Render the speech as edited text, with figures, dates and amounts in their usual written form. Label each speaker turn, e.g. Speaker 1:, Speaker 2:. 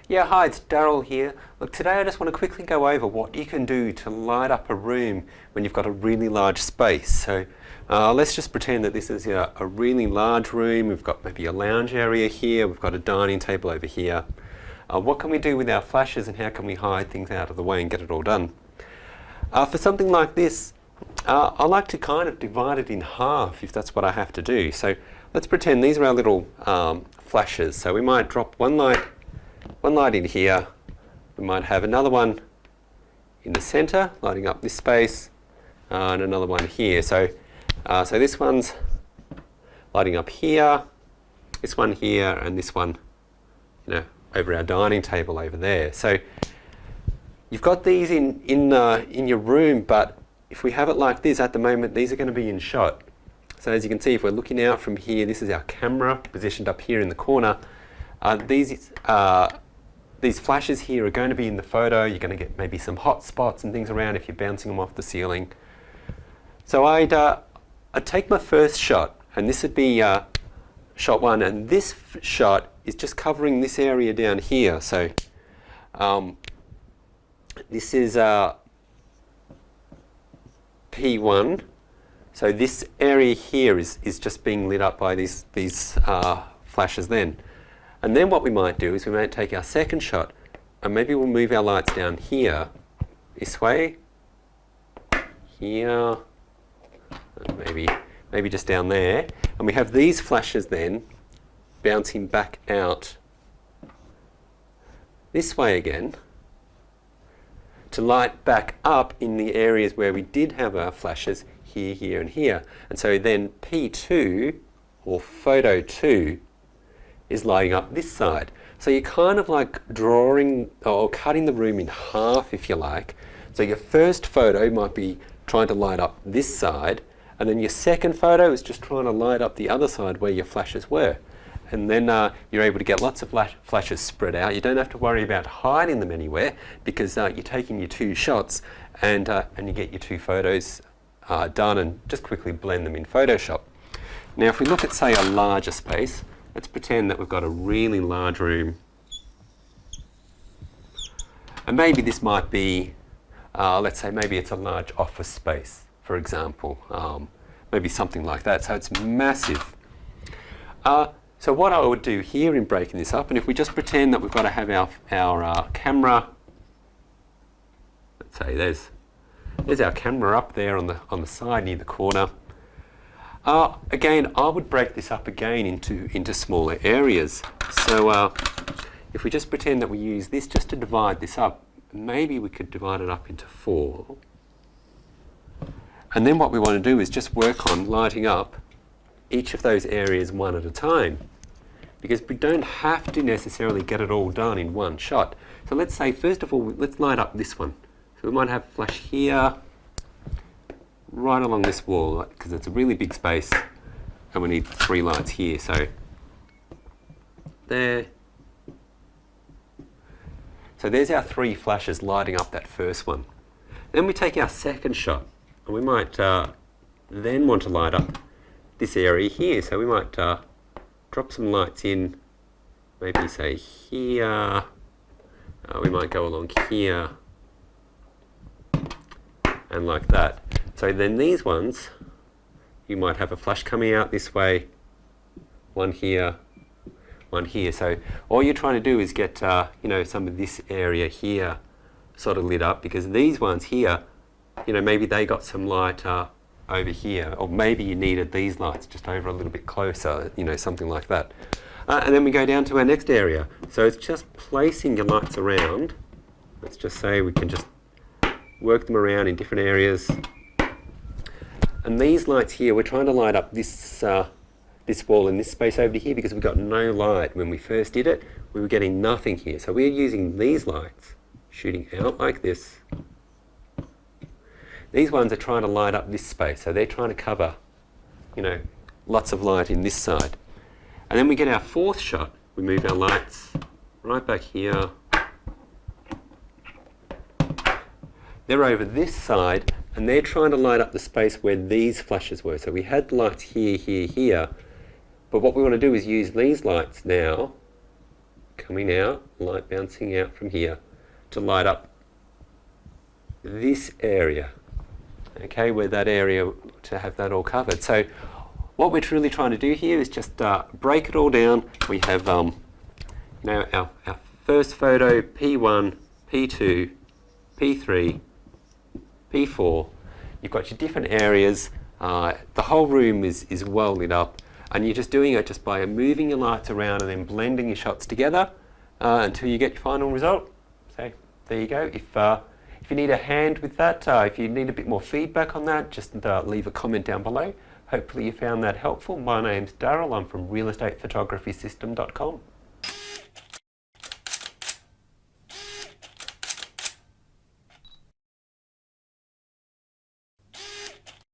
Speaker 1: Yeah, hi, it's Daryl here. Look, today I just want to quickly go over what you can do to light up a room when you've got a really large space. So let's just pretend that this is a really large room. We've got maybe a lounge area here, we've got a dining table over here. What can we do with our flashes and how can we hide things out of the way and get it all done? For something like this, I like to kind of divide it in half if that's what I have to do. So let's pretend these are our little flashes. So we might drop one light in here. We might have another one in the center, lighting up this space, and another one here. So this one's lighting up here, this one here, and this one, over our dining table over there. So you've got these in your room, but if we have it like this at the moment, these are going to be in shot. So as you can see, if we're looking out from here, this is our camera positioned up here in the corner. These flashes here are going to be in the photo. You're going to get maybe some hot spots and things around if you're bouncing them off the ceiling. So I'd take my first shot, and this would be shot one, and this shot is just covering this area down here. So this is P1. So this area here is just being lit up by these flashes then. And then what we might do is we might take our second shot and maybe we'll move our lights down here, this way, here, and maybe just down there. And we have these flashes then bouncing back out this way again to light back up in the areas where we did have our flashes here, here, and here. And so then P2, or photo 2, is lighting up this side. So you're kind of like drawing or cutting the room in half, if you like. So your first photo might be trying to light up this side, and then your second photo is just trying to light up the other side where your flashes were. And then you're able to get lots of flashes spread out. You don't have to worry about hiding them anywhere because you're taking your two shots and you get your two photos done and just quickly blend them in Photoshop. Now if we look at, say, a larger space, let's pretend that we've got a really large room. And maybe this might be, let's say maybe it's a large office space, for example. Maybe something like that, so it's massive. So what I would do here in breaking this up, and if we just pretend that we've got to have our camera, let's say there's our camera up there on the side near the corner. Again, I would break this up again into smaller areas. So if we just pretend that we use this just to divide this up, maybe we could divide it up into 4. And then what we want to do is just work on lighting up each of those areas one at a time, because we don't have to necessarily get it all done in one shot. So let's say, first of all, let's light up this one. So we might have a flash here, right along this wall, because it's a really big space, and we need 3 lights here. So there. So there's our 3 flashes lighting up that first one. Then we take our second shot, and we might then want to light up this area here. So we might drop some lights in, maybe say here. We might go along here, and like that. So then these ones, you might have a flash coming out this way, one here, one here. So all you're trying to do is get some of this area here sort of lit up, because these ones here, maybe they got some light over here, or maybe you needed these lights just over a little bit closer, something like that. And then we go down to our next area. So it's just placing your lights around. Let's just say we can just work them around in different areas. And these lights here, we're trying to light up this wall and this space over here because we got no light. When we first did it, we were getting nothing here. So we're using these lights, shooting out like this. These ones are trying to light up this space, so they're trying to cover, lots of light in this side. And then we get our fourth shot. We move our lights right back here. They're over this side, and they're trying to light up the space where these flashes were. So we had lights here, here, here, but what we want to do is use these lights now coming out, light bouncing out from here to light up this area, okay, where that area, to have that all covered. So what we're really trying to do here is just break it all down. We have now our first photo, P1, P2, P3, P4. You've got your different areas. The whole room is well lit up, and you're just doing it just by moving your lights around and then blending your shots together until you get your final result. So there you go. If you need a hand with that, if you need a bit more feedback on that, just leave a comment down below. Hopefully you found that helpful. My name's Darryl. I'm from realestatePhotographySystem.com.